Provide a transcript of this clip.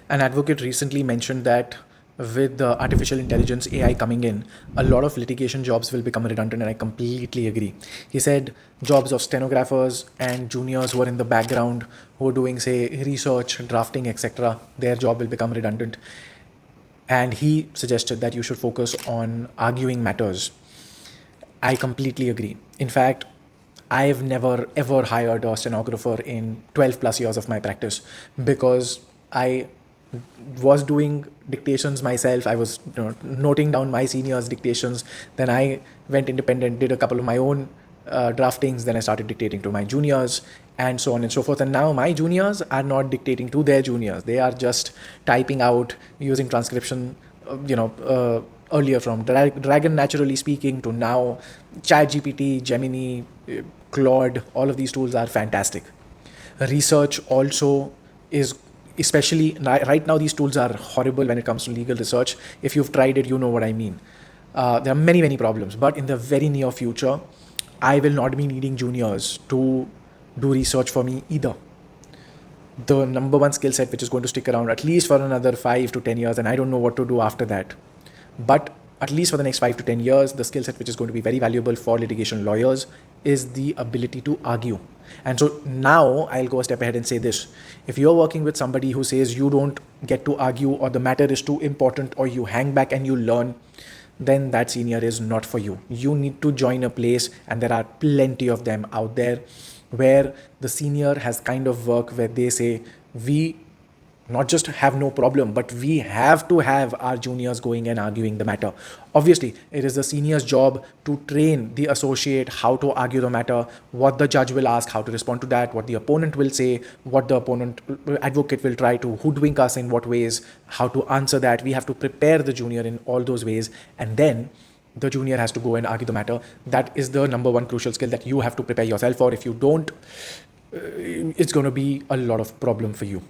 An advocate recently mentioned that with the artificial intelligence AI coming in, a lot of litigation jobs will become redundant, and I completely agree. He said jobs of stenographers and juniors who are in the background, who are doing, say, research, drafting, etc., their job will become redundant. And he suggested that you should focus on arguing matters. I completely agree. In fact, I've never ever hired a stenographer in 12 plus years of my practice because I was doing dictations myself. I was noting down my seniors' dictations. Then I went independent, did a couple of my own draftings. Then I started dictating to my juniors and so on and so forth. And now my juniors are not dictating to their juniors. They are just typing out using transcription, earlier from Dragon Naturally Speaking to now ChatGPT, Gemini, Claude. All of these tools are fantastic. Research also is, especially right now, these tools are horrible when it comes to legal research. If you've tried it, you know what I mean. There are many, many problems, but in the very near future, I will not be needing juniors to do research for me either. The number one skill set which is going to stick around at least for another 5 to 10 years, and I don't know what to do after that. But at least for the next 5 to 10 years, the skill set which is going to be very valuable for litigation lawyers is the ability to argue. And so now I'll go a step ahead and say this. If you're working with somebody who says you don't get to argue, or the matter is too important, or you hang back and you learn, then that senior is not for you. You need to join a place, and there are plenty of them out there, where the senior has kind of work where they say, we not just have no problem, but we have to have our juniors going and arguing the matter. Obviously, it is the senior's job to train the associate how to argue the matter, what the judge will ask, how to respond to that, what the opponent will say, what the opponent advocate will try to hoodwink us in what ways, how to answer that. We have to prepare the junior in all those ways, and then the junior has to go and argue the matter. That is the number one crucial skill that you have to prepare yourself for. If you don't, it's going to be a lot of problem for you.